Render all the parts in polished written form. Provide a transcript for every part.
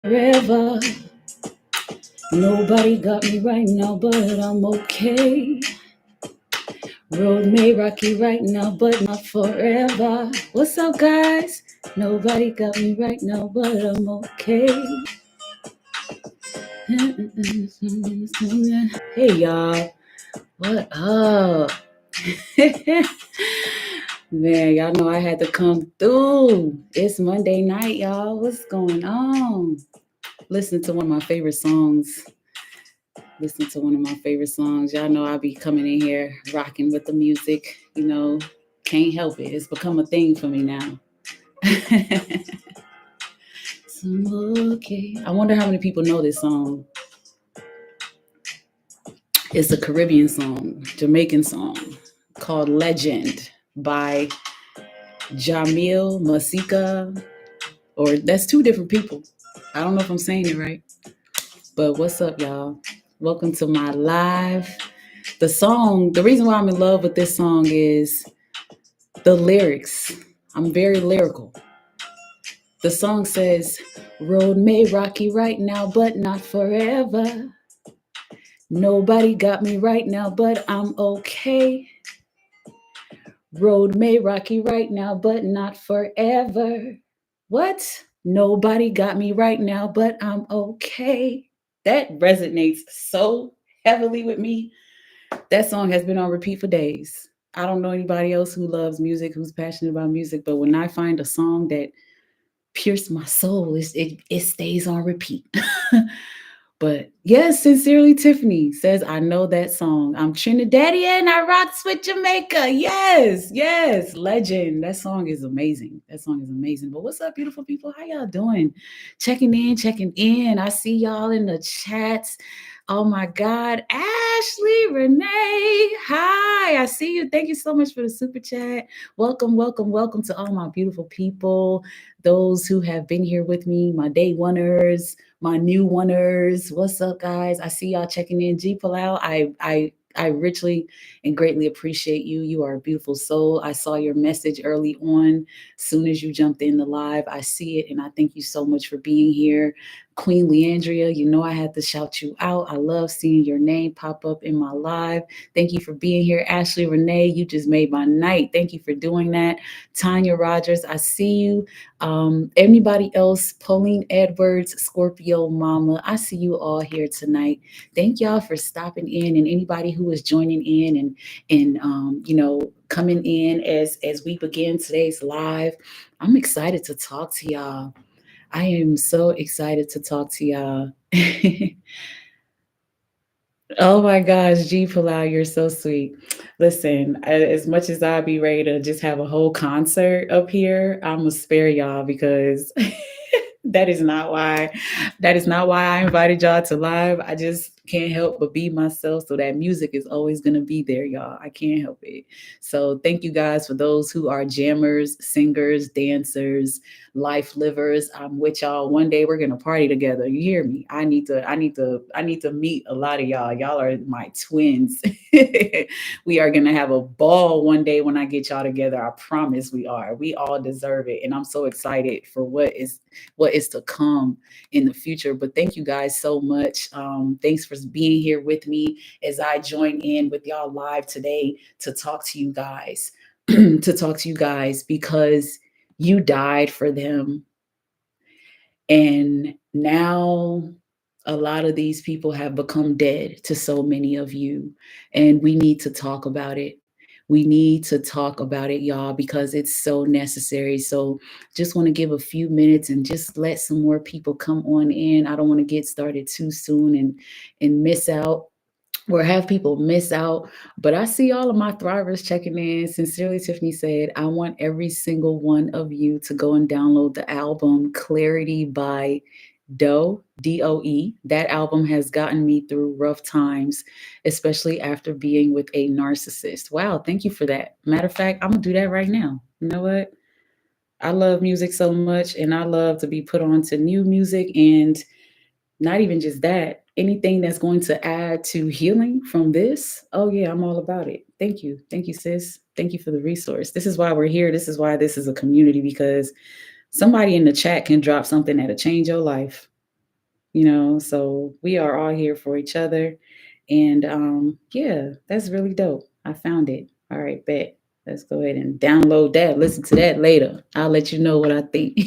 Forever. Nobody got me right now, but I'm okay. Road may rocky right now, but not forever. What's up, guys? Nobody got me right now, but I'm okay. Hey, y'all. What up? Man, y'all know I had to come through. It's Monday night, y'all. What's going on? Listen to one of my favorite songs. Y'all know I'll be coming in here rocking with the music. You know, can't help it. It's become a thing for me now. Okay. I wonder how many people know this song. It's a Caribbean song, Jamaican song called Legend by Jamil Masika. Or that's two different people. I don't know if I'm saying it right. But what's up, y'all? Welcome to my live. The reason why I'm in love with this song is the lyrics. I'm very lyrical. The song says, road may rocky right now, but not forever. Nobody got me right now, but I'm okay. Road may rocky right now, but not forever. What? Nobody got me right now, but I'm okay. That resonates so heavily with me. That song has been on repeat for days. I don't know anybody else who loves music, who's passionate about music, but when I find a song that pierced my soul, it stays on repeat. But yes, sincerely, Tiffany says, I know that song. I'm Trinidadian. I rocks with Jamaica. Yes, legend. That song is amazing. But what's up, beautiful people? How y'all doing? Checking in. I see y'all in the chats. Oh my God. Ashley, Renee. Hi, I see you. Thank you so much for the super chat. Welcome to all my beautiful people. Those who have been here with me, my day oneers, my new oneers. What's up, guys? I see y'all checking in. G Palau, I richly and greatly appreciate you. You are a beautiful soul. I saw your message early on. Soon as you jumped in the live, I see it, and I thank you so much for being here. Queen Leandria, you know I had to shout you out. I love seeing your name pop up in my live. Thank you for being here. Ashley Renee, you just made my night. Thank you for doing that. Tanya Rogers, I see you. Anybody else? Pauline Edwards, Scorpio Mama, I see you all here tonight. Thank y'all for stopping in, and anybody who is joining in and coming in as we begin today's live. I'm excited to talk to y'all. I am so excited to talk to y'all. Oh my gosh, G Palau, you're so sweet. Listen, as much as I'd be ready to just have a whole concert up here, I'm gonna spare y'all because that is not why. That is not why I invited y'all to live. I just can't help but be myself. So that music is always gonna be there, y'all. I can't help it. So thank you guys for those who are jammers, singers, dancers, life livers. I'm with y'all. One day we're gonna party together. You hear me? I need to meet a lot of y'all. Y'all are my twins. We are gonna have a ball one day when I get y'all together. I promise we are. We all deserve it. And I'm so excited for what is to come in the future. But thank you guys so much. Thanks for being here with me as I join in with y'all live today to talk to you guys, because you died for them. And now a lot of these people have become dead to so many of you. And we need to talk about it. We need to talk about it, y'all, because it's so necessary. So just want to give a few minutes and just let some more people come on in. I don't want to get started too soon and miss out or have people miss out. But I see all of my thrivers checking in. Sincerely, Tiffany said, I want every single one of you to go and download the album Clarity by Doe, DOE. That album has gotten me through rough times, especially after being with a narcissist. Wow, thank you for that. Matter of fact, I'm going to do that right now. You know what? I love music so much, and I love to be put on to new music, and not even just that, anything that's going to add to healing from this. Oh, yeah, I'm all about it. Thank you. Thank you, sis. Thank you for the resource. This is why we're here. This is why this is a community, because somebody in the chat can drop something that'll change your life. So we are all here for each other. And yeah, that's really dope. I found it. All right, bet. Let's go ahead and download that. Listen to that later. I'll let you know what I think.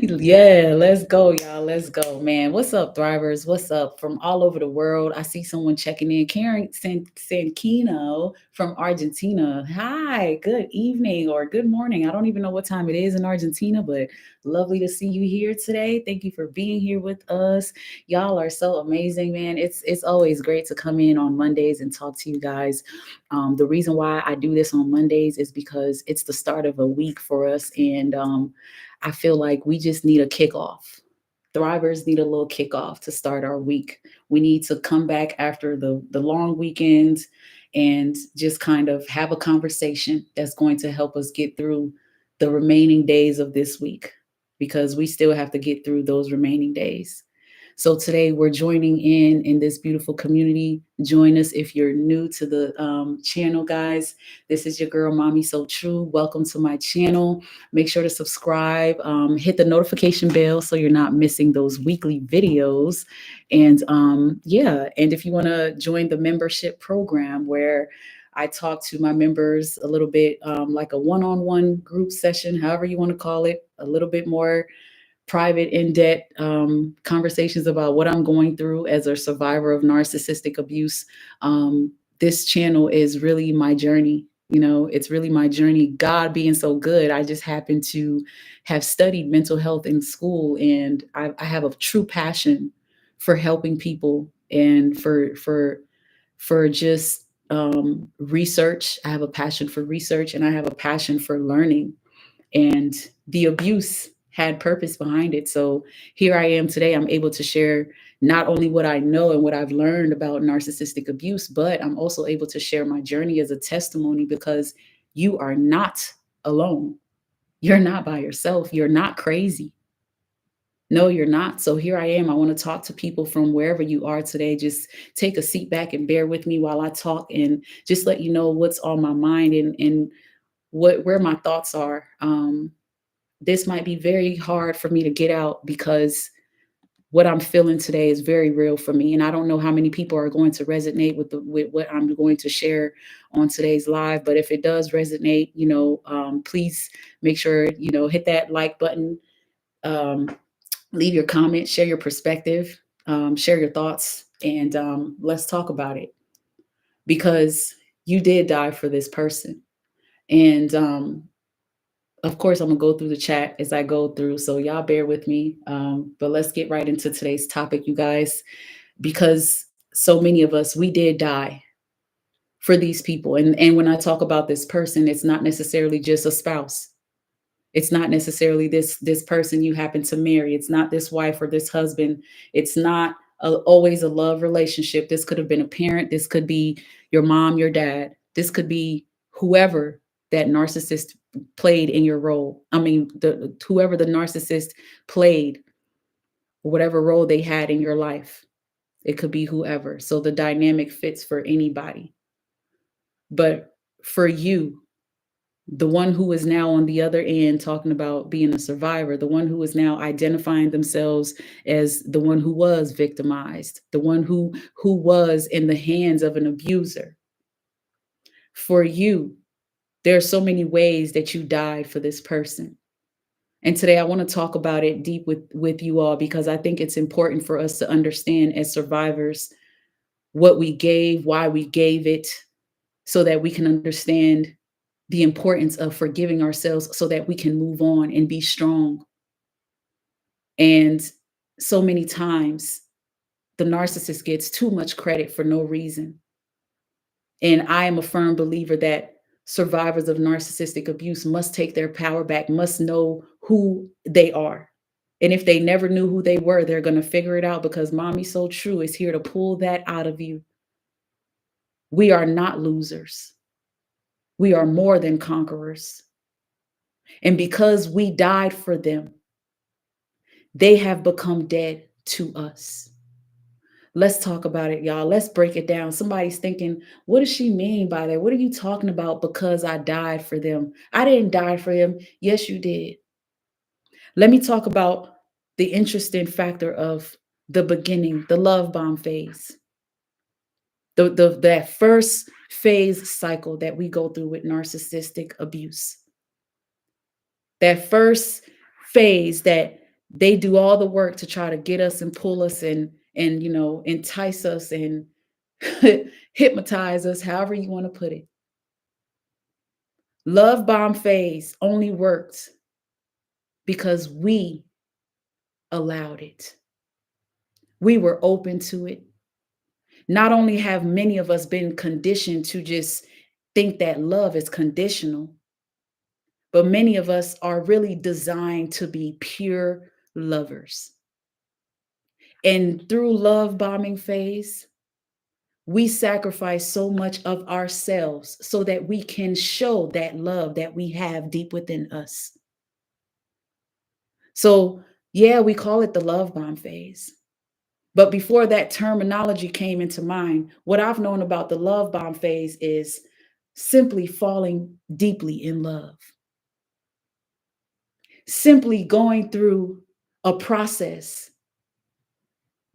Yeah, let's go, y'all. Let's go, man. What's up, thrivers? What's up from all over the world? I see someone checking in. Karen Sankino from Argentina. Hi, good evening or good morning. I don't even know what time it is in Argentina, but lovely to see you here today. Thank you for being here with us. Y'all are so amazing, man. It's always great to come in on Mondays and talk to you guys. The reason why I do this on Mondays is because it's the start of a week for us, and I feel like we just need a kickoff. Thrivers need a little kickoff to start our week. We need to come back after the long weekends and just kind of have a conversation that's going to help us get through the remaining days of this week, because we still have to get through those remaining days. So today we're joining in this beautiful community. Join us if you're new to the channel, guys. This is your girl, Mommy So True. Welcome to my channel. Make sure to subscribe, hit the notification bell so you're not missing those weekly videos. And yeah, and if you want to join the membership program where I talk to my members a little bit, like a one-on-one group session, however you want to call it, a little bit more private, in-depth conversations about what I'm going through as a survivor of narcissistic abuse. This channel is really my journey. It's really my journey. God being so good, I just happen to have studied mental health in school, and I have a true passion for helping people and for just research. I have a passion for research, and I have a passion for learning, and the abuse had purpose behind it. So here I am today. I'm able to share not only what I know and what I've learned about narcissistic abuse, but I'm also able to share my journey as a testimony, because you are not alone. You're not by yourself. You're not crazy. No, you're not. So here I am. I want to talk to people from wherever you are today. Just take a seat back and bear with me while I talk, and just let you know what's on my mind, and where my thoughts are. This might be very hard for me to get out, because what I'm feeling today is very real for me, and I don't know how many people are going to resonate with what I'm going to share on today's live. But if it does resonate, please make sure hit that like button, um, leave your comment, share your perspective, share your thoughts, and let's talk about it, because you did die for this person. And of course, I'm gonna go through the chat as I go through, so y'all bear with me. But let's get right into today's topic, you guys, because so many of us, we did die for these people. And when I talk about this person, it's not necessarily just a spouse. It's not necessarily this person you happen to marry. It's not this wife or this husband. It's not always a love relationship. This could have been a parent. This could be your mom, your dad. This could be whoever that narcissist played in your role. I mean, whoever the narcissist played, whatever role they had in your life. It could be whoever. So the dynamic fits for anybody. But for you, the one who is now on the other end talking about being a survivor, the one who is now identifying themselves as the one who was victimized, the one who was in the hands of an abuser. For you, there are so many ways that you died for this person. And today I want to talk about it deep with you all, because I think it's important for us to understand as survivors what we gave, why we gave it, so that we can understand the importance of forgiving ourselves so that we can move on and be strong. And so many times the narcissist gets too much credit for no reason. And I am a firm believer that survivors of narcissistic abuse must take their power back, must know who they are. And if they never knew who they were, they're going to figure it out, because Mommy So True is here to pull that out of you. We are not losers. We are more than conquerors. And because we died for them, they have become dead to us. Let's talk about it, y'all. Let's break it down. Somebody's thinking, what does she mean by that? What are you talking about? Because I died for them. I didn't die for him. Yes, you did. Let me talk about the interesting factor of the beginning, the love bomb phase, that first phase cycle that we go through with narcissistic abuse. That first phase that they do all the work to try to get us and pull us and entice us and hypnotize us, however you want to put it. Love bomb phase only worked because we allowed it. We were open to it. Not only have many of us been conditioned to just think that love is conditional, but many of us are really designed to be pure lovers. And through love bombing phase, we sacrifice so much of ourselves so that we can show that love that we have deep within us. So, yeah, we call it the love bomb phase. But before that terminology came into mind, what I've known about the love bomb phase is simply falling deeply in love, simply going through a process.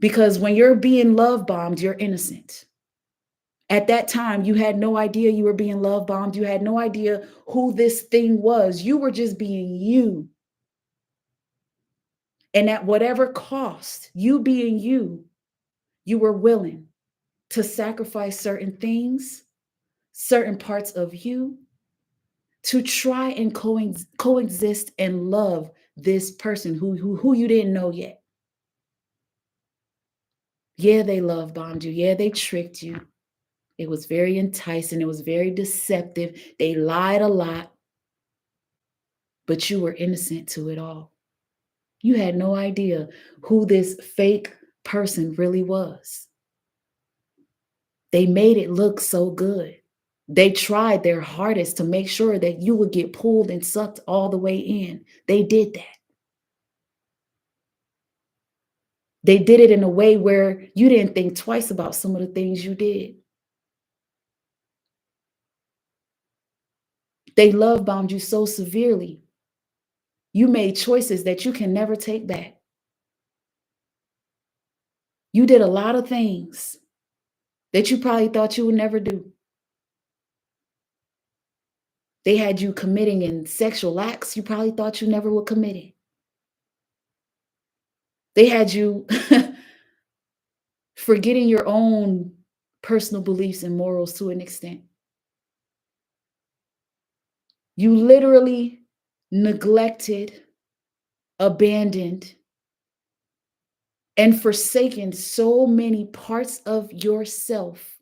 Because when you're being love bombed, you're innocent. At that time, you had no idea you were being love bombed. You had no idea who this thing was. You were just being you. And at whatever cost, you being you were willing to sacrifice certain things, certain parts of you, to try and coexist and love this person who you didn't know yet. Yeah, they love bombed you. Yeah, they tricked you. It was very enticing. It was very deceptive. They lied a lot, but you were innocent to it all. You had no idea who this fake person really was. They made it look so good. They tried their hardest to make sure that you would get pulled and sucked all the way in. They did that. They did it in a way where you didn't think twice about some of the things you did. They love bombed you so severely. You made choices that you can never take back. You did a lot of things that you probably thought you would never do. They had you committing in sexual acts you probably thought you never would commit it. They had you forgetting your own personal beliefs and morals to an extent. You literally neglected, abandoned, and forsaken so many parts of yourself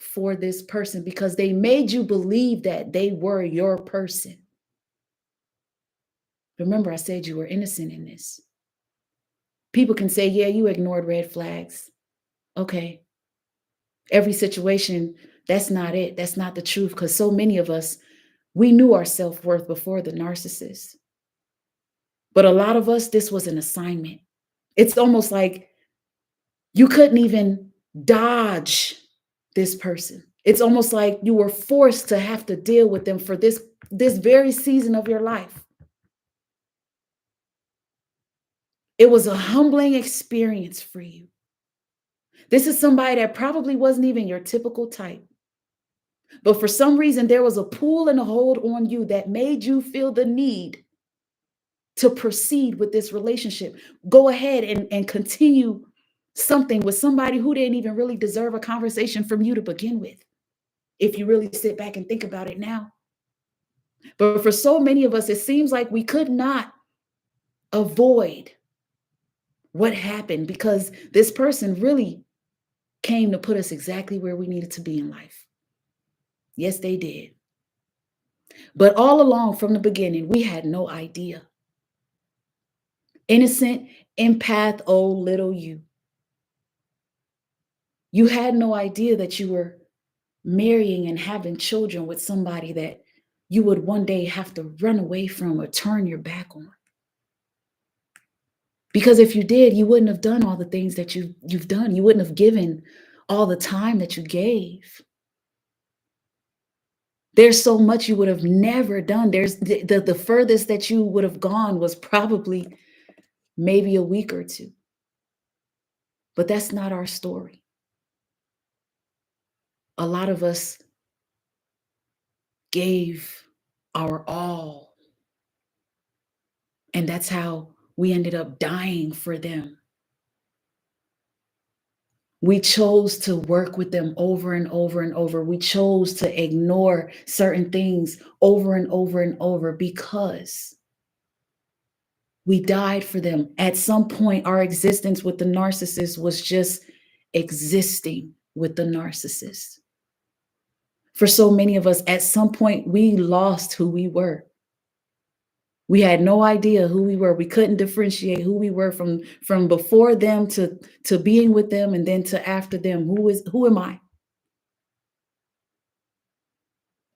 for this person because they made you believe that they were your person. Remember, I said you were innocent in this. People can say, yeah, you ignored red flags. Okay. Every situation, that's not it. That's not the truth. Because so many of us, we knew our self-worth before the narcissist. But a lot of us, this was an assignment. It's almost like you couldn't even dodge this person. It's almost like you were forced to have to deal with them for this very season of your life. It was a humbling experience for you. This is somebody that probably wasn't even your typical type. But for some reason, there was a pull and a hold on you that made you feel the need to proceed with this relationship. Go ahead and continue something with somebody who didn't even really deserve a conversation from you to begin with, if you really sit back and think about it now. But for so many of us, it seems like we could not avoid what happened because this person really came to put us exactly where we needed to be in life. Yes, they did. But all along from the beginning, we had no idea. Innocent, empath, oh, little you. You had no idea that you were marrying and having children with somebody that you would one day have to run away from or turn your back on. Because if you did, you wouldn't have done all the things that you've done. You wouldn't have given all the time that you gave. There's so much you would have never done. There's the furthest that you would have gone was probably maybe a week or two. But that's not our story. A lot of us gave our all, and that's how we ended up dying for them. We chose to work with them over and over and over. We chose to ignore certain things over and over and over because we died for them. At some point, our existence with the narcissist was just existing with the narcissist. For so many of us, at some point, we lost who we were. We had no idea who we were. We couldn't differentiate who we were from before them to being with them and then to after them. Who am I?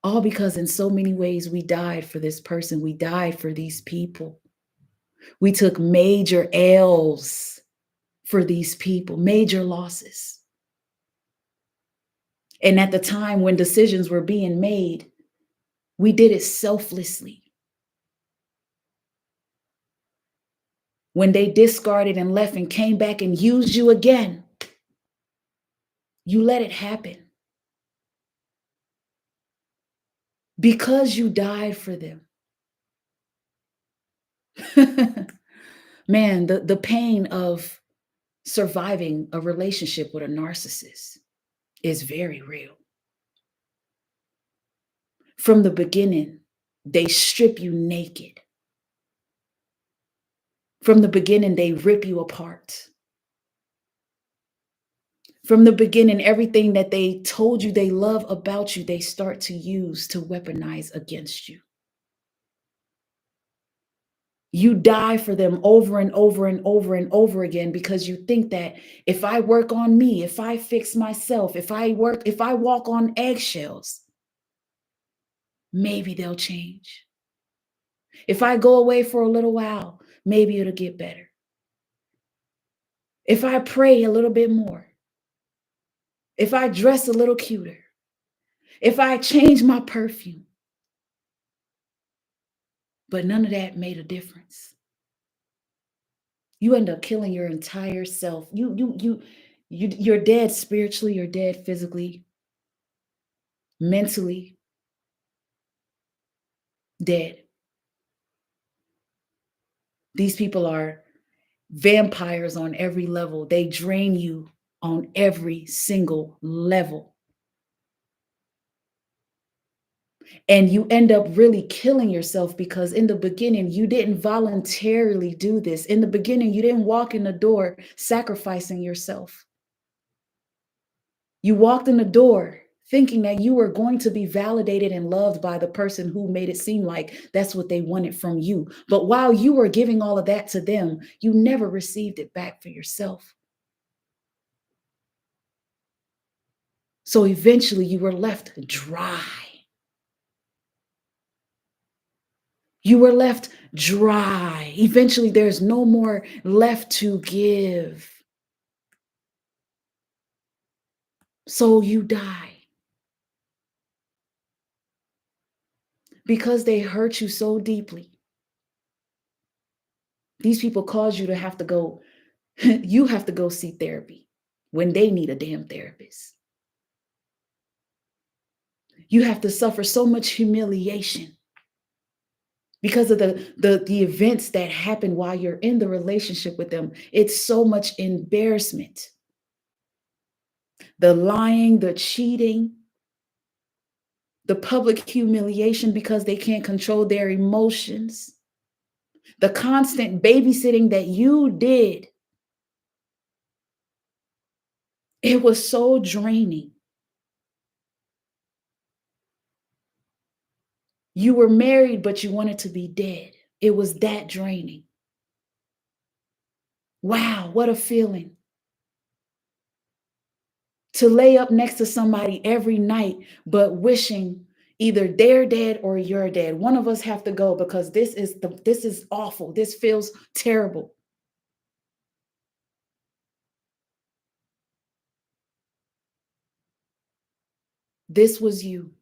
All because in so many ways we died for this person. We died for these people. We took major L's for these people, major losses. And at the time when decisions were being made, we did it selflessly. When they discarded and left and came back and used you again, you let it happen. Because you died for them. Man, the pain of surviving a relationship with a narcissist is very real. From the beginning, they strip you naked. From the beginning, they rip you apart. From the beginning, everything that they told you they love about you, they start to use to weaponize against you. You die for them over and over and over and over again because you think that if I work on me, if I fix myself, if I walk on eggshells, maybe they'll change. If I go away for a little while, maybe it'll get better. If I pray a little bit more, if I dress a little cuter, if I change my perfume. But none of that made a difference. You end up killing your entire self. You're dead spiritually, you're dead physically, mentally, dead. These people are vampires on every level. They drain you on every single level. And you end up really killing yourself because in the beginning, you didn't voluntarily do this. In the beginning, you didn't walk in the door sacrificing yourself. You walked in the door thinking that you were going to be validated and loved by the person who made it seem like that's what they wanted from you. But while you were giving all of that to them, you never received it back for yourself. So eventually you were left dry. You were left dry. Eventually there's no more left to give. So you die. Because they hurt you so deeply. These people cause you to have to go, you have to go see therapy when they need a damn therapist. You have to suffer so much humiliation because of the events that happen while you're in the relationship with them. It's so much embarrassment. The lying, the cheating, the public humiliation because they can't control their emotions, the constant babysitting that you did. It was so draining. You were married, but you wanted to be dead. It was that draining. Wow, what a feeling. To lay up next to somebody every night, but wishing either they're dead or you're dead. One of us have to go because this is awful. This feels terrible. This was you.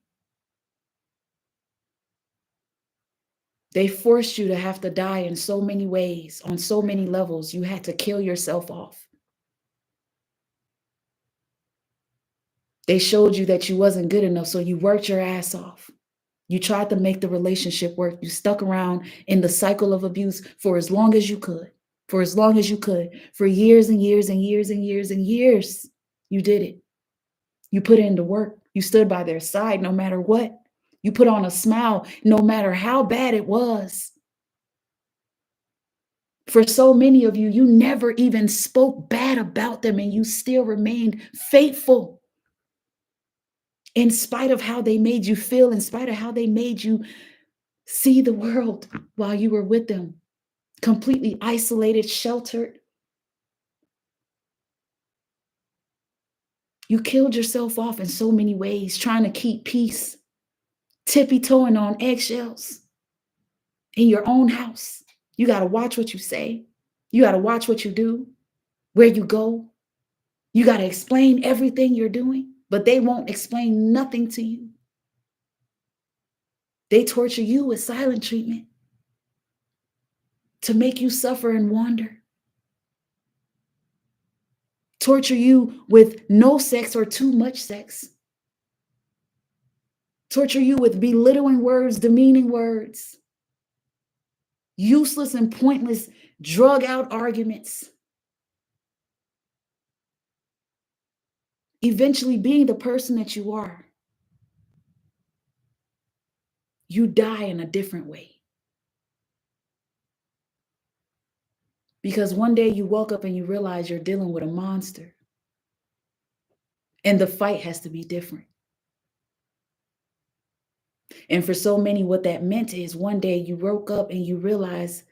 They forced you to have to die in so many ways, on so many levels. You had to kill yourself off. They showed you that you wasn't good enough, so you worked your ass off. You tried to make the relationship work. You stuck around in the cycle of abuse for as long as you could, for as long as you could, for years and years and years and years and years. You did it. You put in the work. You stood by their side no matter what. You put on a smile no matter how bad it was. For so many of you, you never even spoke bad about them and you still remained faithful in spite of how they made you feel, in spite of how they made you see the world while you were with them, completely isolated, sheltered. You killed yourself off in so many ways, trying to keep peace, tippy-toeing on eggshells in your own house. You got to watch what you say. You got to watch what you do, where you go. You got to explain everything you're doing, but they won't explain nothing to you. They torture you with silent treatment to make you suffer and wander. Torture you with no sex or too much sex. Torture you with belittling words, demeaning words, useless and pointless drug out arguments. Eventually being the person that you are, you die in a different way. Because one day you woke up and you realize you're dealing with a monster. And the fight has to be different. And for so many, what that meant is one day you woke up and you realize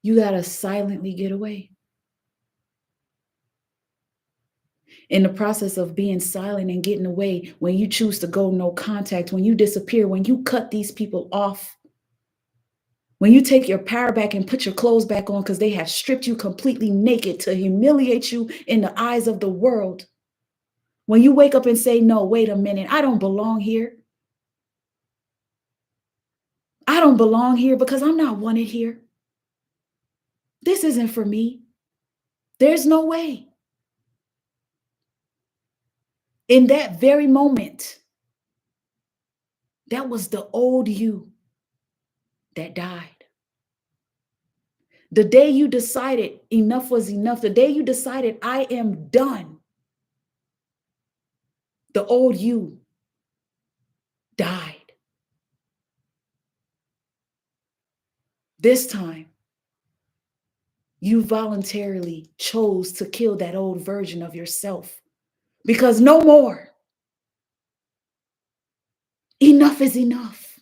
you got to silently get away. In the process of being silent and getting away, when you choose to go no contact, when you disappear, when you cut these people off, when you take your power back and put your clothes back on because they have stripped you completely naked to humiliate you in the eyes of the world. When you wake up and say, no, wait a minute, I don't belong here. I don't belong here because I'm not wanted here. This isn't for me. There's no way. In that very moment, that was the old you that died. The day you decided enough was enough, the day you decided I am done, the old you died. This time, you voluntarily chose to kill that old version of yourself because no more. Enough is enough.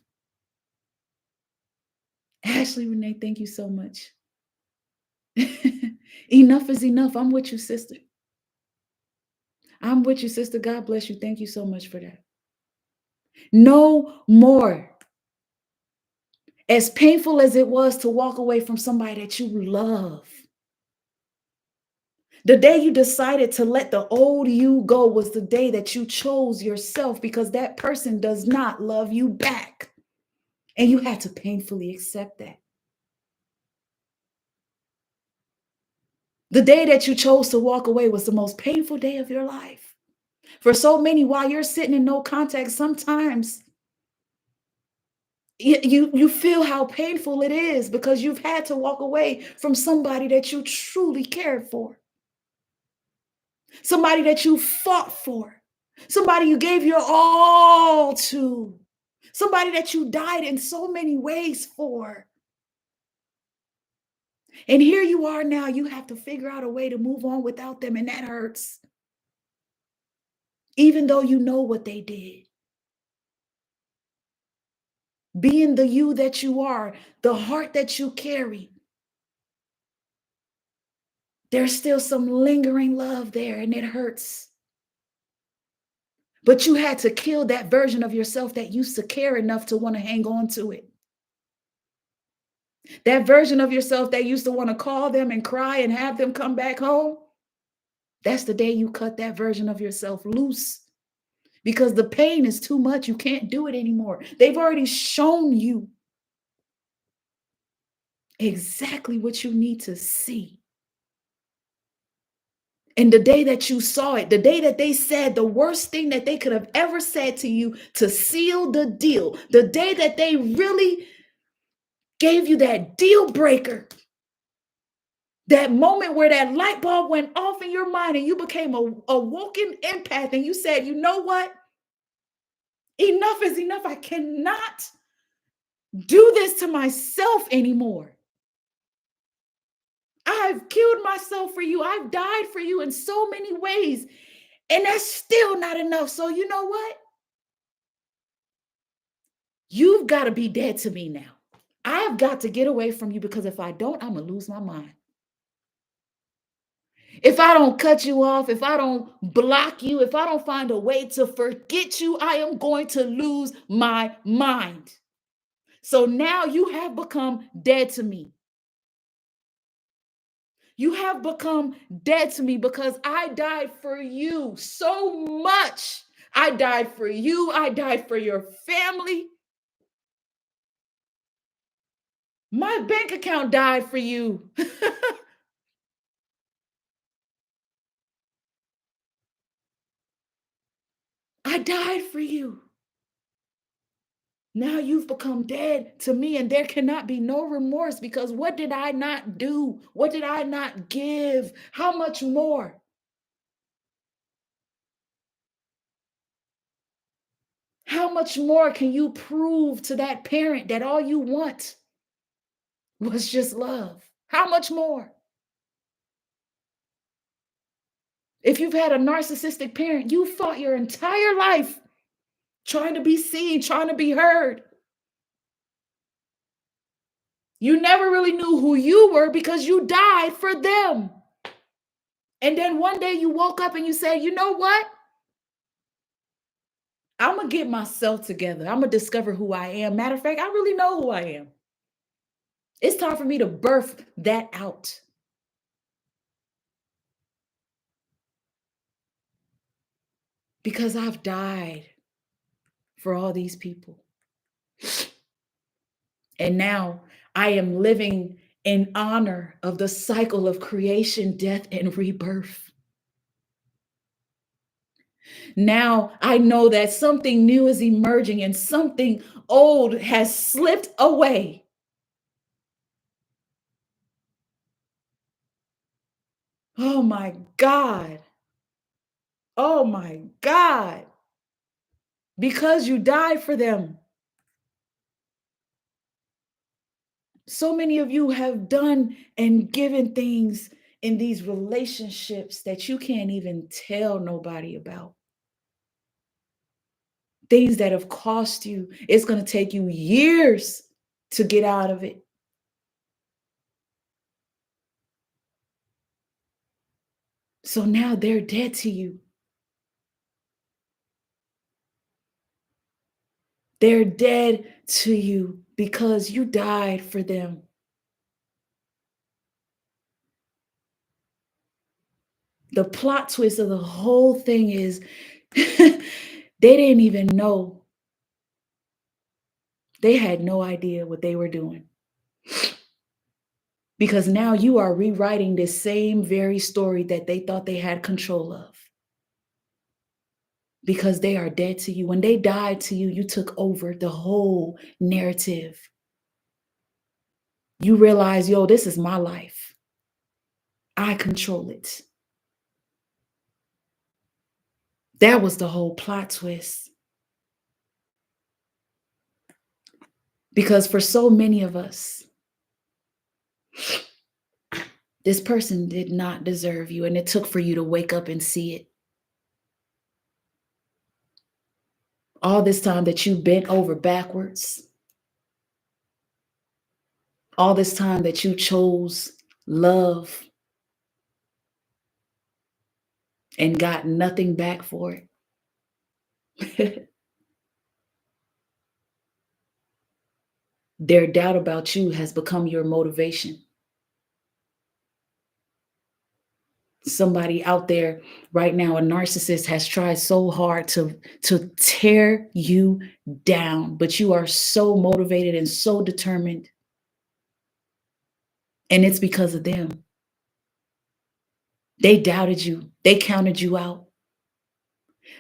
Ashley Renee, thank you so much. Enough is enough. I'm with you, sister. I'm with you, sister. God bless you. Thank you so much for that. No more. As painful as it was to walk away from somebody that you love, the day you decided to let the old you go was the day that you chose yourself because that person does not love you back. And you had to painfully accept that. The day that you chose to walk away was the most painful day of your life. For so many, while you're sitting in no contact, sometimes you feel how painful it is because you've had to walk away from somebody that you truly cared for. Somebody that you fought for, somebody you gave your all to, somebody that you died in so many ways for. And here you are now, you have to figure out a way to move on without them, and that hurts. Even though you know what they did. Being the you that you are, the heart that you carry, there's still some lingering love there and it hurts. But you had to kill that version of yourself that used to care enough to want to hang on to it. That version of yourself that used to want to call them and cry and have them come back home. That's the day you cut that version of yourself loose because the pain is too much. You can't do it anymore. They've already shown you exactly what you need to see. And the day that you saw it, the day that they said the worst thing that they could have ever said to you to seal the deal, the day that they really gave you that deal breaker, that moment where that light bulb went off in your mind and you became a woken empath and you said, you know what? Enough is enough. I cannot do this to myself anymore. I've killed myself for you. I've died for you in so many ways. And that's still not enough. So, you know what? You've got to be dead to me now. I've got to get away from you because if I don't, I'm going to lose my mind. If I don't cut you off, if I don't block you, if I don't find a way to forget you, I am going to lose my mind. So now you have become dead to me. You have become dead to me because I died for you so much. I died for you. I died for your family. My bank account died for you. I died for you. Now you've become dead to me, and there cannot be no remorse because what did I not do? What did I not give? How much more? How much more can you prove to that parent that all you want was just love? How much more? If you've had a narcissistic parent, you fought your entire life trying to be seen, trying to be heard. You never really knew who you were because you died for them. And then one day you woke up and you said, you know what? I'm going to get myself together. I'm going to discover who I am. Matter of fact, I really know who I am. It's time for me to birth that out. Because I've died for all these people. And now I am living in honor of the cycle of creation, death, and rebirth. Now I know that something new is emerging and something old has slipped away. Oh my God. Oh my God. Because you died for them. So many of you have done and given things in these relationships that you can't even tell nobody about. Things that have cost you. It's going to take you years to get out of it. So now they're dead to you. They're dead to you because you died for them. The plot twist of the whole thing is they didn't even know. They had no idea what they were doing. Because now you are rewriting this same very story that they thought they had control of. Because they are dead to you. When they died to you, you took over the whole narrative. You realize, yo, this is my life. I control it. That was the whole plot twist. Because for so many of us, this person did not deserve you, and it took for you to wake up and see it. All this time that you bent over backwards, all this time that you chose love and got nothing back for it. Their doubt about you has become your motivation. Somebody out there right now, a narcissist, has tried so hard to tear you down, but you are so motivated and so determined And it's because of them. They doubted you. They counted you out.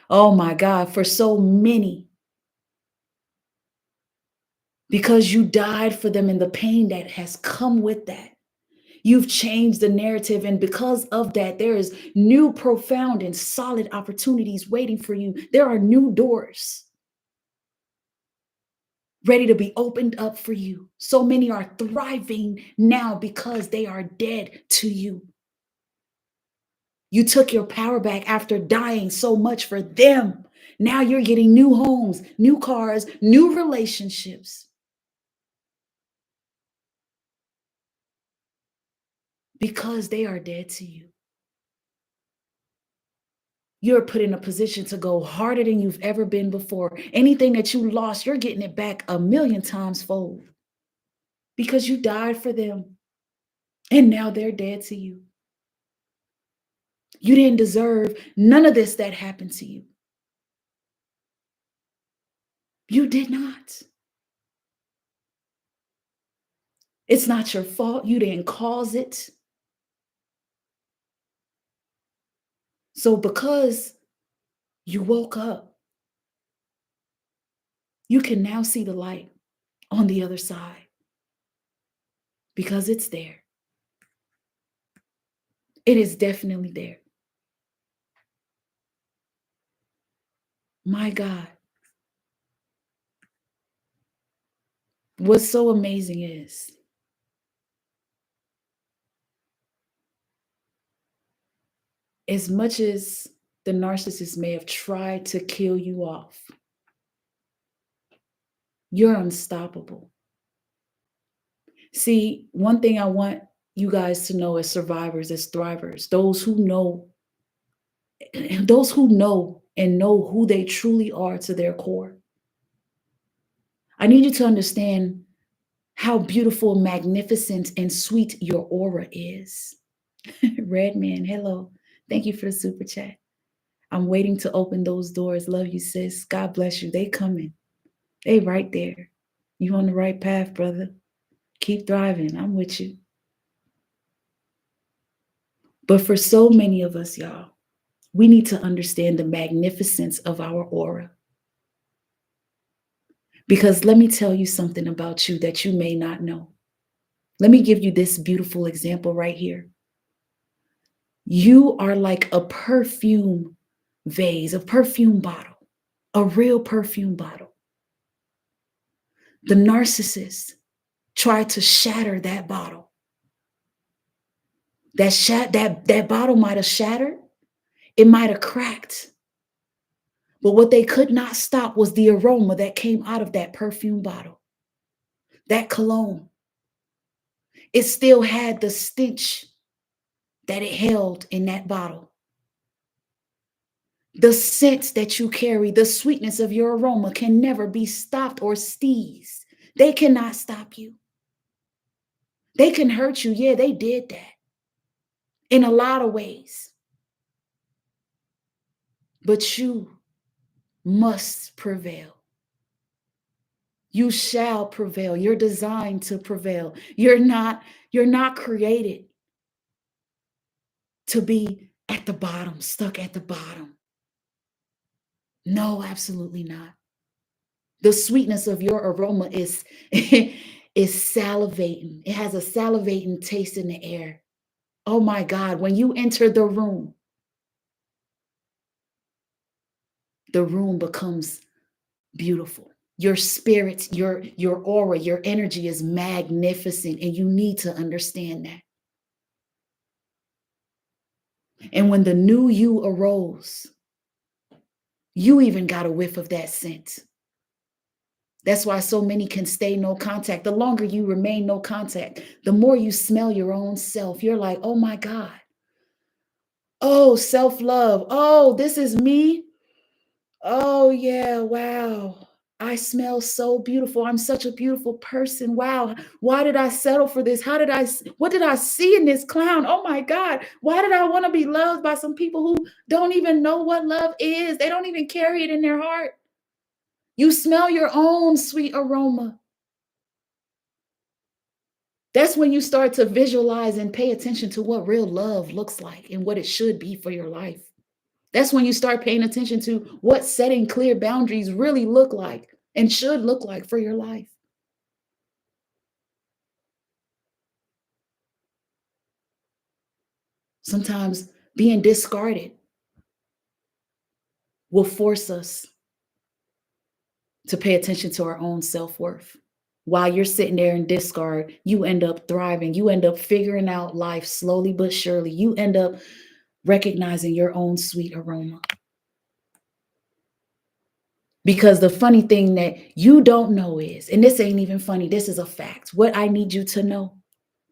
Oh my God, for so many, because you died for them and the pain that has come with that. You've changed the narrative. And because of that, there is new, profound, and solid opportunities waiting for you. There are new doors ready to be opened up for you. So many are thriving now because they are dead to you. You took your power back after dying so much for them. Now you're getting new homes, new cars, new relationships because they are dead to you. You're put in a position to go harder than you've ever been before. Anything that you lost, you're getting it back a million times fold because you died for them and now they're dead to you. You didn't deserve none of this that happened to you. You did not. It's not your fault. You didn't cause it. So because you woke up, you can now see the light on the other side because it's there. It is definitely there. My God. What's so amazing is as much as the narcissist may have tried to kill you off, you're unstoppable. See, one thing I want you guys to know as survivors, as thrivers, those who know and know who they truly are to their core. I need you to understand how beautiful, magnificent, and sweet your aura is. Red man, hello. Thank you for the super chat. I'm waiting to open those doors. Love you, sis. God bless you. They coming. They right there. You on the right path, brother. Keep thriving. I'm with you. But for so many of us, y'all, we need to understand the magnificence of our aura. Because let me tell you something about you that you may not know. Let me give you this beautiful example right here. You are like a perfume vase, a perfume bottle, a real perfume bottle. The narcissist tried to shatter that bottle. That bottle might have shattered. It might have cracked. But what they could not stop was the aroma that came out of that perfume bottle, that cologne. It still had the stench that it held in that bottle. The scent that you carry, the sweetness of your aroma can never be stopped or steezed. They cannot stop you. They can hurt you. Yeah, they did that in a lot of ways. But you must prevail. You shall prevail. You're designed to prevail. You're not created to be at the bottom, stuck at the bottom. No, absolutely not. The sweetness of your aroma is is salivating. It has a salivating taste in the air. Oh my God, when you enter the room becomes beautiful. Your spirit, your aura, your energy is magnificent, and you need to understand that. And when the new you arose, you even got a whiff of that scent. That's why so many can stay no contact. The longer you remain no contact, the more you smell your own self. You're like, oh my God. Oh, self-love. Oh, this is me. Oh, yeah. Wow. I smell so beautiful. I'm such a beautiful person. Wow. Why did I settle for this? What did I see in this clown? Oh my God. Why did I want to be loved by some people who don't even know what love is? They don't even carry it in their heart. You smell your own sweet aroma. That's when you start to visualize and pay attention to what real love looks like and what it should be for your life. That's when you start paying attention to what setting clear boundaries really look like and should look like for your life. Sometimes being discarded will force us to pay attention to our own self-worth. While you're sitting there in discard, you end up thriving. You end up figuring out life slowly but surely. You end up recognizing your own sweet aroma. Because the funny thing that you don't know is, and this ain't even funny, this is a fact. What I need you to know,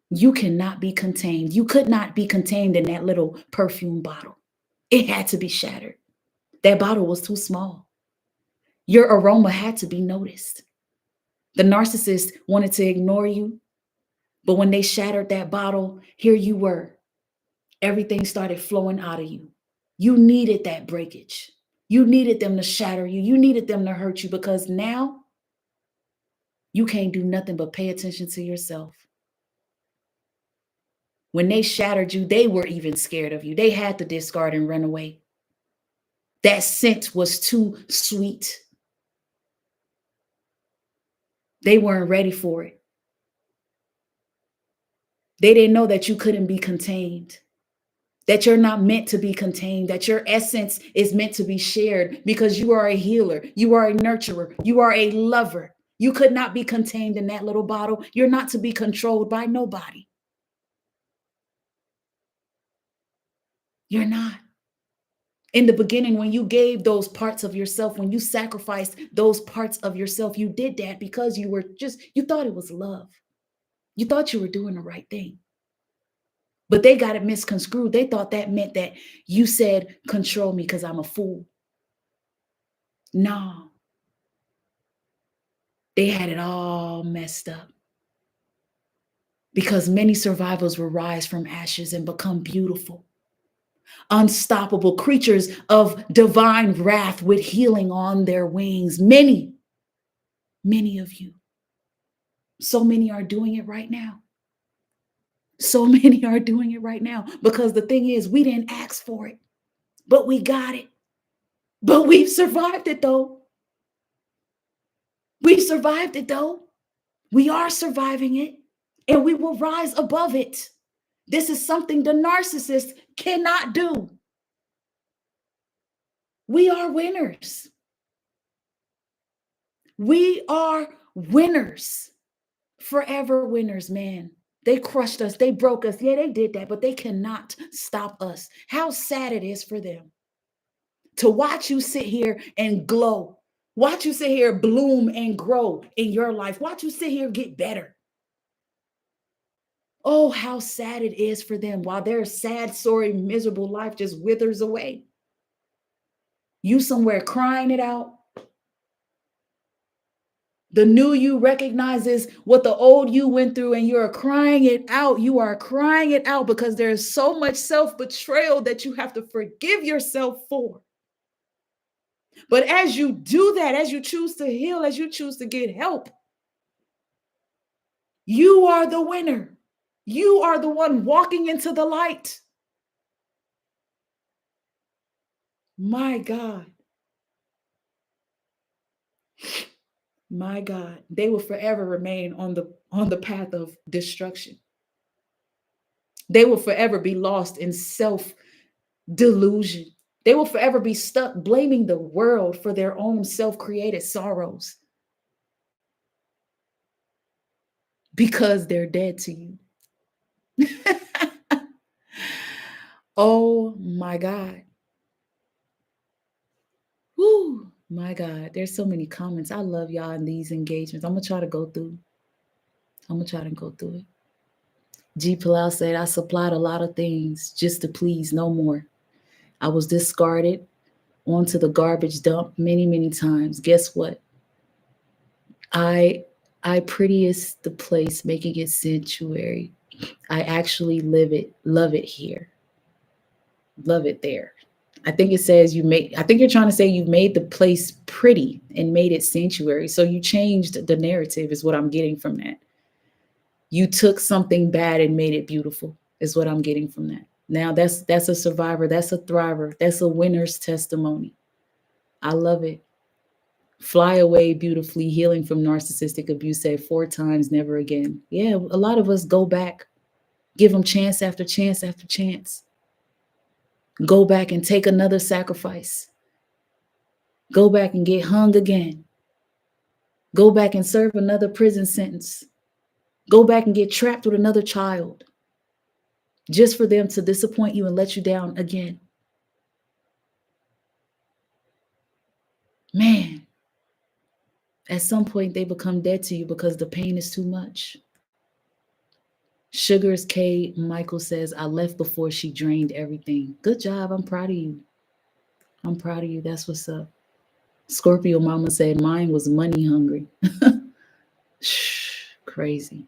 you cannot be contained. You could not be contained in that little perfume bottle. It had to be shattered. That bottle was too small. Your aroma had to be noticed. The narcissist wanted to ignore you, but when they shattered that bottle, here you were. Everything started flowing out of you. You needed that breakage. You needed them to shatter you. You needed them to hurt you, because now you can't do nothing but pay attention to yourself. When they shattered you, they were even scared of you. They had to discard and run away. That scent was too sweet. They weren't ready for it. They didn't know that you couldn't be contained, that you're not meant to be contained, that your essence is meant to be shared, because you are a healer, you are a nurturer, you are a lover. You could not be contained in that little bottle. You're not to be controlled by nobody. You're not. In the beginning, when you gave those parts of yourself, when you sacrificed those parts of yourself, you did that because you thought it was love. You thought you were doing the right thing. But they got it misconstrued. They thought that meant that you said, control me because I'm a fool. No. They had it all messed up. Because many survivors will rise from ashes and become beautiful, unstoppable creatures of divine wrath with healing on their wings. Many of you. So many are doing it right now. So many are doing it right now, because the thing is, we didn't ask for it, but we got it. But we've survived it though. We survived it though. We are surviving it, and we will rise above it. This is something the narcissist cannot do. We are winners. We are winners. Forever winners, man. They crushed us. They broke us. Yeah, they did that, but they cannot stop us. How sad it is for them to watch you sit here and glow. Watch you sit here bloom and grow in your life. Watch you sit here get better. Oh, how sad it is for them while their sad, sorry, miserable life just withers away. You somewhere crying it out. The new you recognizes what the old you went through, and you're crying it out. You are crying it out because there's so much self-betrayal that you have to forgive yourself for. But as you do that, as you choose to heal, as you choose to get help, you are the winner. You are the one walking into the light. My God. My God, they will forever remain on the path of destruction. They will forever be lost in self-delusion. They will forever be stuck blaming the world for their own self-created sorrows, because they're dead to you. Oh my God. Whoo, my God. There's so many comments. I love y'all in these engagements. I'm gonna try to go through it. G. Palau said, I supplied a lot of things just to please, no more. I was discarded onto the garbage dump many times. Guess what? I prettiest the place, making it sanctuary. I actually love it here. Love it there. I think it says I think you're trying to say you made the place pretty and made it sanctuary. So you changed the narrative is what I'm getting from that. You took something bad and made it beautiful, is what I'm getting from that. Now that's a survivor, that's a thriver, that's a winner's testimony. I love it. Fly away beautifully, healing from narcissistic abuse, said 4 times, never again. Yeah, a lot of us go back, give them chance after chance after chance. Go back and take another sacrifice. Go back and get hung again. Go back and serve another prison sentence. Go back and get trapped with another child just for them to disappoint you and let you down again. Man, at some point they become dead to you because the pain is too much. Sugars K. Michael says, I left before she drained everything. Good job. I'm proud of you. I'm proud of you. That's what's up. Scorpio Mama said, mine was money hungry. Shh, crazy.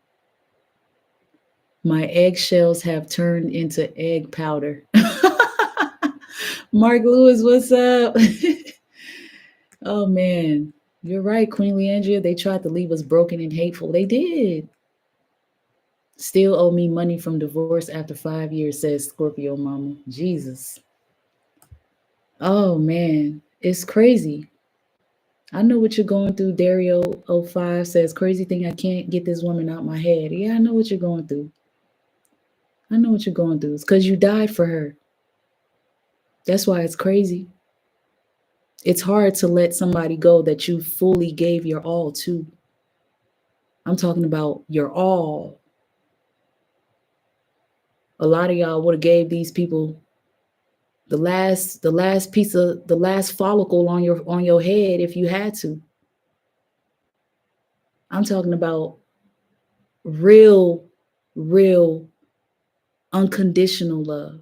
My eggshells have turned into egg powder. Mark Lewis, what's up? Oh, man. You're right, Queen Leandria. They tried to leave us broken and hateful. They did. Still owe me money from divorce after 5 years, says Scorpio Mama. Jesus. Oh, man. It's crazy. I know what you're going through. Dario05 says, crazy thing, I can't get this woman out my head. Yeah, I know what you're going through. I know what you're going through. It's because you died for her. That's why it's crazy. It's hard to let somebody go that you fully gave your all to. I'm talking about your all. A lot of y'all would have gave these people the last piece of the last follicle on your head if you had to. I'm talking about real unconditional love.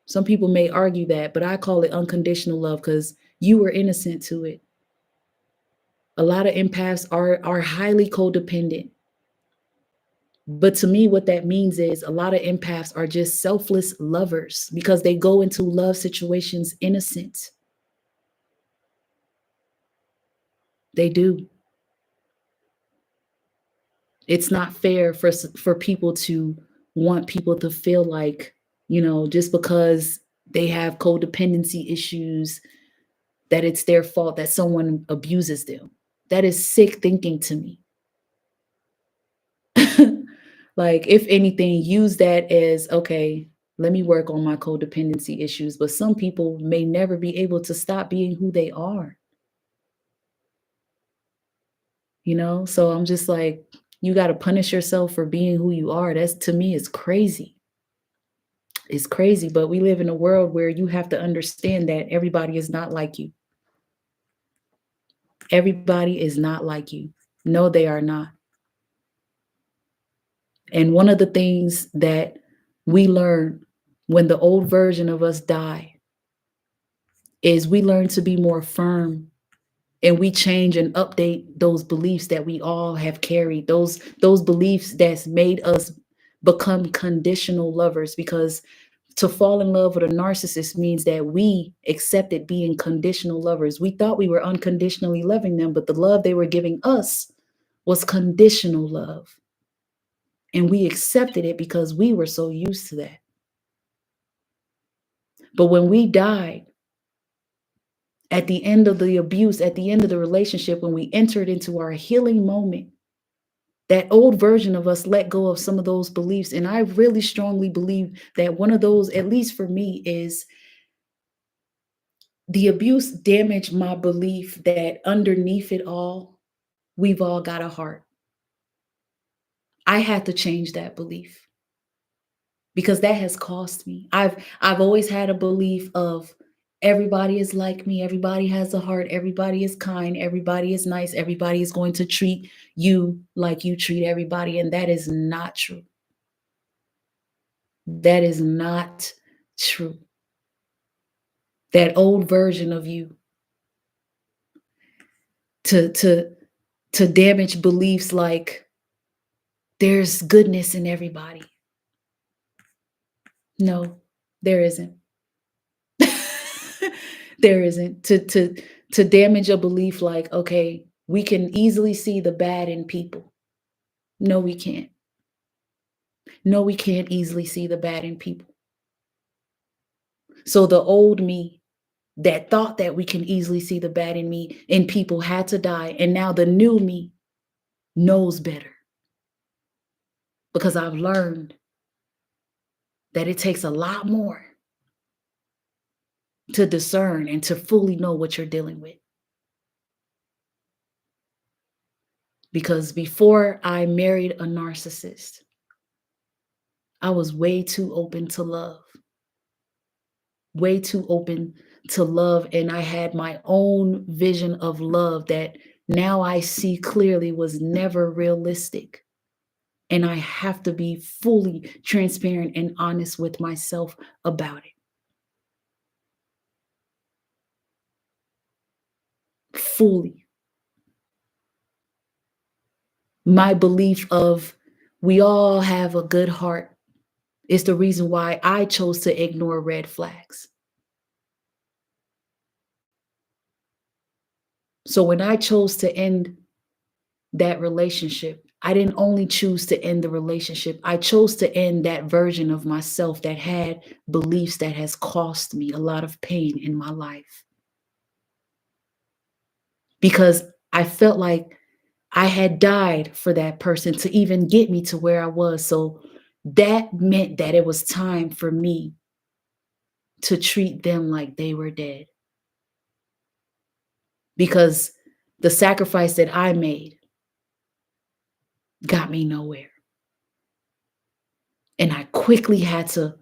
Some people may argue that, but I call it unconditional love because you were innocent to it. A lot of empaths are highly codependent. But to me, what that means is a lot of empaths are just selfless lovers because they go into love situations innocent. They do. It's not fair for people to want people to feel like, just because they have codependency issues, that it's their fault that someone abuses them. That is sick thinking to me. Like, if anything, use that as, okay, let me work on my codependency issues. But some people may never be able to stop being who they are. So I'm just like, you got to punish yourself for being who you are. That's, to me, is crazy. It's crazy, but we live in a world where you have to understand that everybody is not like you. Everybody is not like you. No, they are not. And one of the things that we learn when the old version of us die is we learn to be more firm, and we change and update those beliefs that we all have carried, those beliefs that's made us become conditional lovers. Because to fall in love with a narcissist means that we accepted being conditional lovers. We thought we were unconditionally loving them, but the love they were giving us was conditional love. And we accepted it because we were so used to that. But when we died, at the end of the abuse, at the end of the relationship, when we entered into our healing moment, that old version of us let go of some of those beliefs. And I really strongly believe that one of those, at least for me, is the abuse damaged my belief that underneath it all, we've all got a heart. I had to change that belief because that has cost me. I've always had a belief of everybody is like me, everybody has a heart, everybody is kind, everybody is nice, everybody is going to treat you like you treat everybody, and that is not true. That is not true. That old version of you to damage beliefs like there's goodness in everybody. No, there isn't. There isn't. To damage a belief like, okay, we can easily see the bad in people. No, we can't. No, we can't easily see the bad in people. So the old me that thought that we can easily see the bad in people had to die. And now the new me knows better because I've learned that it takes a lot more to discern and to fully know what you're dealing with. Because before I married a narcissist, I was way too open to love, way too open to love. And I had my own vision of love that now I see clearly was never realistic. And I have to be fully transparent and honest with myself about it. Fully. My belief of we all have a good heart is the reason why I chose to ignore red flags. So when I chose to end that relationship, I didn't only choose to end the relationship. I chose to end that version of myself that had beliefs that has cost me a lot of pain in my life. Because I felt like I had died for that person to even get me to where I was. So that meant that it was time for me to treat them like they were dead. Because the sacrifice that I made got me nowhere. And I quickly had to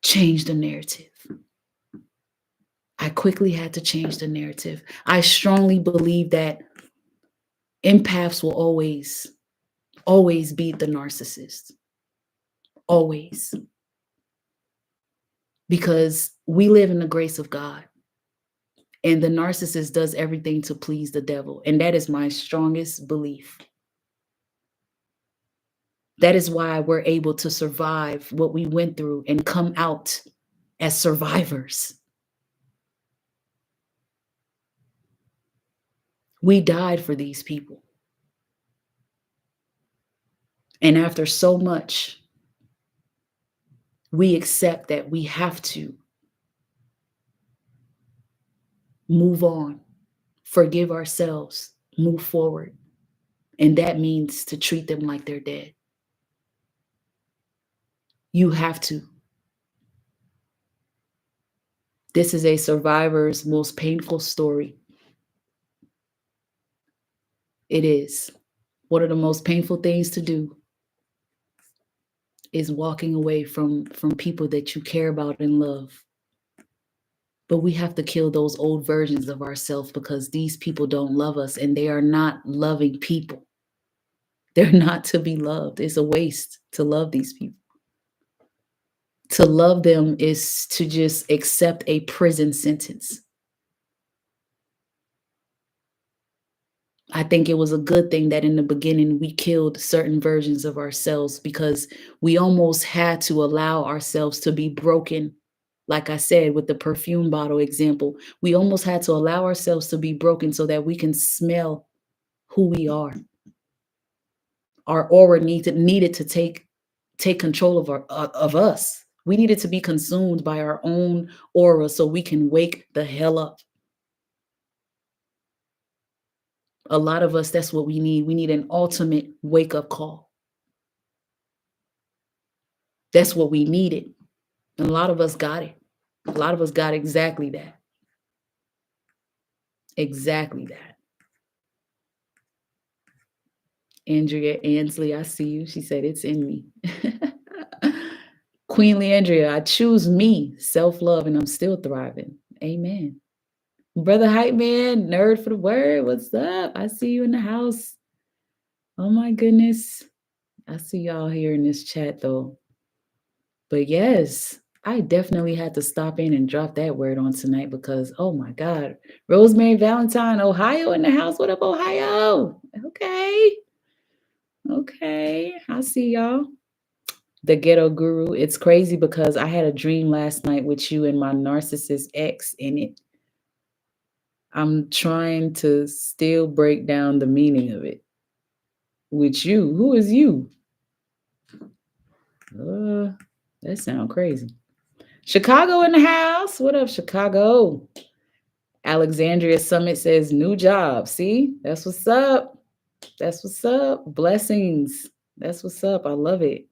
change the narrative. I quickly had to change the narrative. I strongly believe that empaths will always beat the narcissist. Always. Because we live in the grace of God. And the narcissist does everything to please the devil. And that is my strongest belief. That is why we're able to survive what we went through and come out as survivors. We died for these people. And after so much, we accept that we have to move on, forgive ourselves, move forward. And that means to treat them like they're dead. You have to. This is a survivor's most painful story. It is. One of the most painful things to do is walking away from people that you care about and love. But we have to kill those old versions of ourselves because these people don't love us and they are not loving people. They're not to be loved. It's a waste to love these people. To love them is to just accept a prison sentence. I think it was a good thing that in the beginning we killed certain versions of ourselves because we almost had to allow ourselves to be broken. Like I said, with the perfume bottle example, we almost had to allow ourselves to be broken so that we can smell who we are. Our aura needed to take control of us. We needed to be consumed by our own aura so we can wake the hell up. A lot of us, that's what we need. We need an ultimate wake-up call. That's what we needed. And a lot of us got it. A lot of us got exactly that. Exactly that. Andrea Ansley, I see you. She said, it's in me. Queen Leandria, I choose me, self-love, and I'm still thriving. Amen. Brother Hype Man, nerd for the word. What's up? I see you in the house. Oh my goodness. I see y'all here in this chat though. But yes, I definitely had to stop in and drop that word on tonight because, oh my God. Rosemary Valentine, Ohio in the house. What up, Ohio? Okay. Okay. I see y'all. The Ghetto Guru. It's crazy because I had a dream last night with you and my narcissist ex in it. I'm trying to still break down the meaning of it. with you. Who is you? That sounds crazy. Chicago in the house. What up, Chicago? Alexandria Summit says new job. See, that's what's up. That's what's up. Blessings. That's what's up. I love it.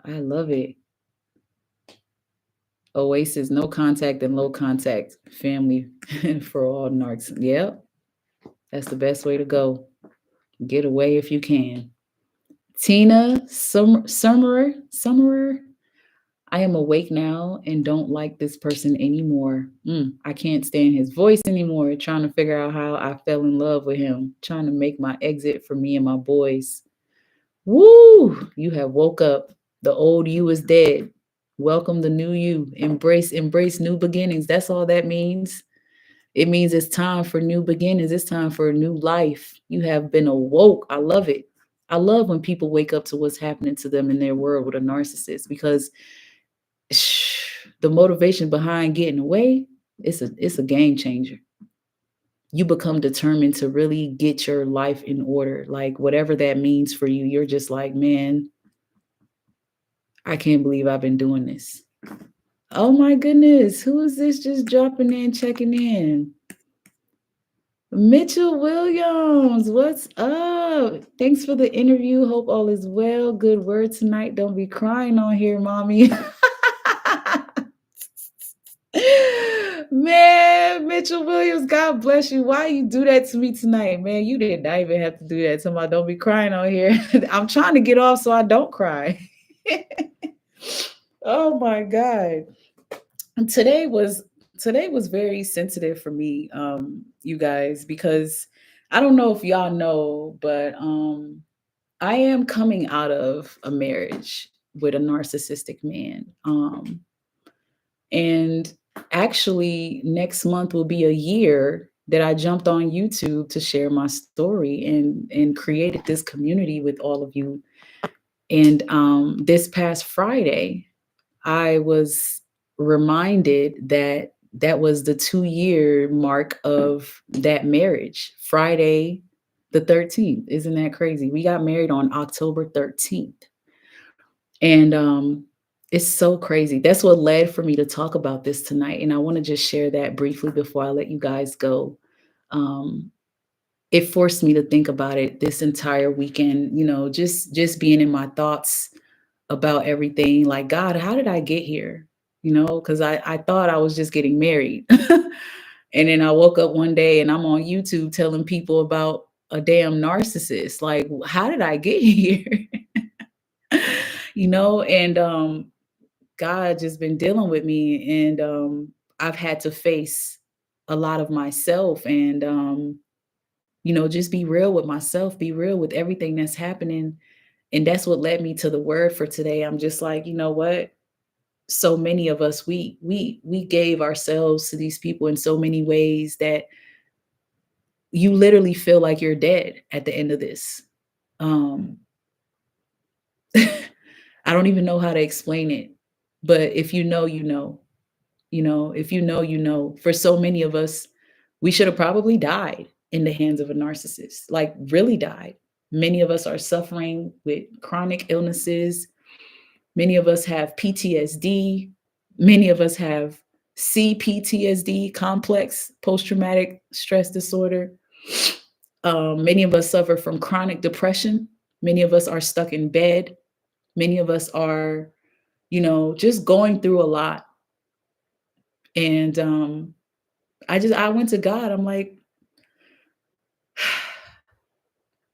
I love it. Oasis, no contact and low contact family for all narcs. Yep. That's the best way to go. Get away if you can. Tina Summerer. I am awake now and don't like this person anymore. I can't stand his voice anymore. Trying to figure out how I fell in love with him. Trying to make my exit for me and my boys. Woo! You have woke up. The old you is dead. Welcome the new you. Embrace new beginnings. That's all that means. It means it's time for new beginnings. It's time for a new life. You have been awoke. I love it. I love when people wake up to what's happening to them in their world with a narcissist, because the motivation behind getting away, it's a game changer. You become determined to really get your life in order. Like whatever that means for you, you're just like, man, I can't believe I've been doing this. Oh my goodness. Who is this just dropping in, checking in? Mitchell Williams, what's up? Thanks for the interview. Hope all is well. Good word tonight. Don't be crying on here, mommy. Man, Mitchell Williams, God bless you. Why you do that to me tonight, man? You did not even have to do that. Somebody don't be crying on here. I'm trying to get off so I don't cry. Oh my God. Today was very sensitive for me, you guys, because I don't know if y'all know, but I am coming out of a marriage with a narcissistic man. And actually next month will be a year that I jumped on YouTube to share my story and created this community with all of you. And this past Friday, I was reminded that that was the 2-year mark of that marriage. Friday the 13th. Isn't that crazy? We got married on October 13th. And it's so crazy. That's what led for me to talk about this tonight. And I want to just share that briefly before I let you guys go. It forced me to think about it this entire weekend, just being in my thoughts about everything. Like, God, how did I get here? Because I thought I was just getting married. And then I woke up one day and I'm on YouTube telling people about a damn narcissist. Like, how did I get here? And God just been dealing with me, and I've had to face a lot of myself, and just be real with myself, be real with everything that's happening. And that's what led me to the word for today. I'm just like, you know what? So many of us, we gave ourselves to these people in so many ways that you literally feel like you're dead at the end of this. I don't even know how to explain it, but if you know, you know. If you know, you know. For so many of us, we should have probably died in the hands of a narcissist, like really died. Many of us are suffering with chronic illnesses. Many of us have PTSD. Many of us have CPTSD, complex post-traumatic stress disorder. Many of us suffer from chronic depression. Many of us are stuck in bed. Many of us are, just going through a lot. And I went to God. I'm like,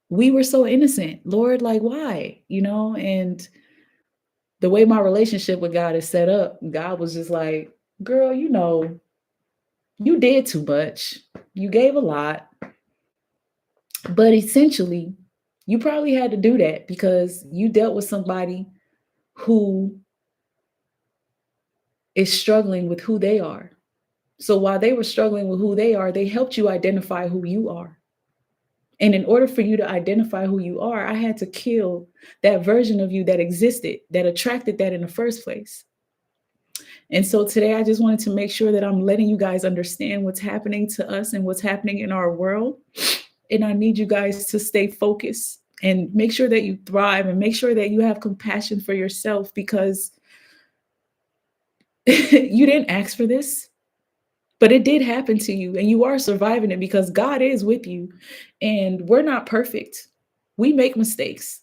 we were so innocent, Lord, like, why? And the way my relationship with God is set up, God was just like, girl, you did too much. You gave a lot. But essentially, you probably had to do that because you dealt with somebody who is struggling with who they are. So while they were struggling with who they are, they helped you identify who you are. And in order for you to identify who you are, I had to kill that version of you that existed, that attracted that in the first place. And so today I just wanted to make sure that I'm letting you guys understand what's happening to us and what's happening in our world. And I need you guys to stay focused and make sure that you thrive, and make sure that you have compassion for yourself, because you didn't ask for this, but it did happen to you, and you are surviving it because God is with you. And we're not perfect. We make mistakes.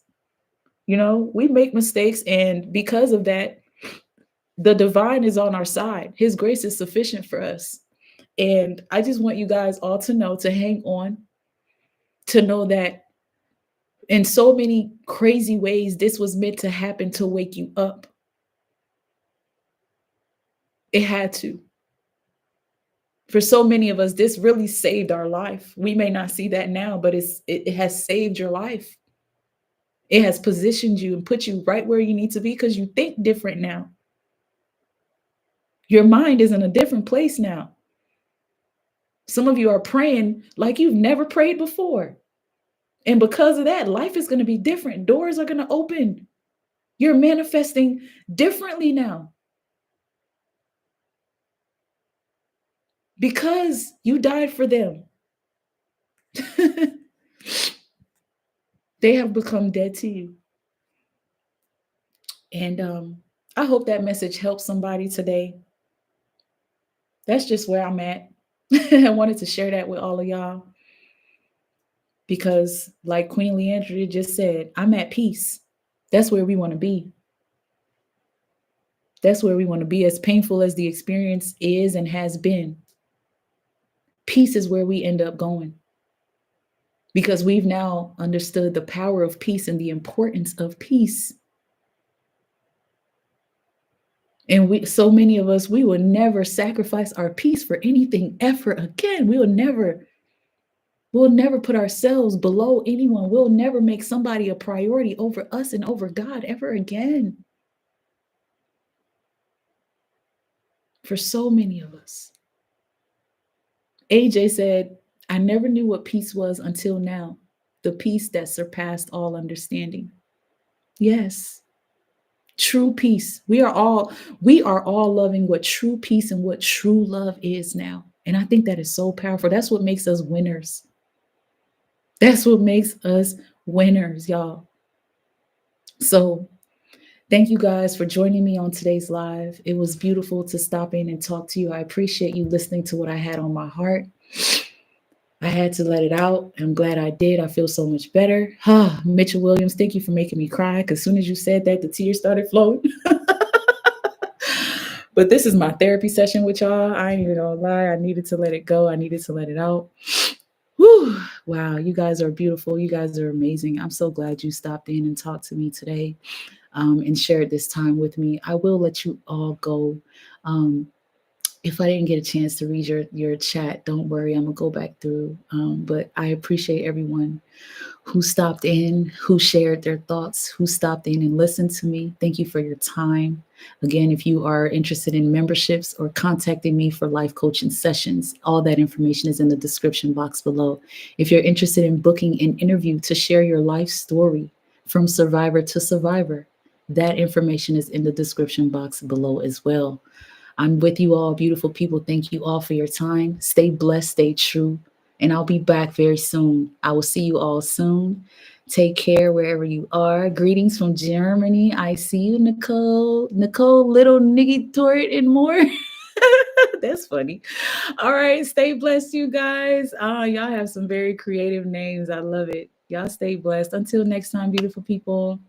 We make mistakes. And because of that, the divine is on our side. His grace is sufficient for us. And I just want you guys all to know, to hang on, to know that in so many crazy ways, this was meant to happen to wake you up. It had to. For so many of us, this really saved our life. We may not see that now, but it has saved your life. It has positioned you and put you right where you need to be, because you think different now. Your mind is in a different place now. Some of you are praying like you've never prayed before. And because of that, life is going to be different. Doors are going to open. You're manifesting differently now, because you died for them. They have become dead to you. And I hope that message helps somebody today. That's just where I'm at. I wanted to share that with all of y'all, because like Queen Leandria just said, I'm at peace. That's where we want to be. That's where we want to be. As painful as the experience is and has been, peace is where we end up going, because we've now understood the power of peace and the importance of peace. And so many of us, we will never sacrifice our peace for anything ever again. We'll never put ourselves below anyone. We'll never make somebody a priority over us and over God ever again. For so many of us. AJ said, I never knew what peace was until now. The peace that surpassed all understanding. Yes. True peace. We are all loving what true peace and what true love is now. And I think that is so powerful. That's what makes us winners. That's what makes us winners, y'all. So thank you guys for joining me on today's live. It was beautiful to stop in and talk to you. I appreciate you listening to what I had on my heart. I had to let it out. I'm glad I did. I feel so much better. Mitchell Williams, thank you for making me cry, because as soon as you said that, the tears started flowing. But this is my therapy session with y'all. I ain't even gonna lie. I needed to let it go. I needed to let it out. Whew. Wow, you guys are beautiful. You guys are amazing. I'm so glad you stopped in and talked to me today, and shared this time with me. I will let you all go. If I didn't get a chance to read your chat, don't worry, I'm gonna go back through. But I appreciate everyone who stopped in, who shared their thoughts, who stopped in and listened to me. Thank you for your time. Again, if you are interested in memberships or contacting me for life coaching sessions, all that information is in the description box below. If you're interested in booking an interview to share your life story from survivor to survivor, that information is in the description box below as well. I'm with you all, beautiful people. Thank you all for your time. Stay blessed, stay true, and I'll be back very soon. I will see you all soon. Take care wherever you are. Greetings from Germany. I see you, Nicole. Nicole, little niggy tort and more. That's funny. All right, stay blessed, you guys. Y'all have some very creative names. I love it. Y'all stay blessed. Until next time, beautiful people.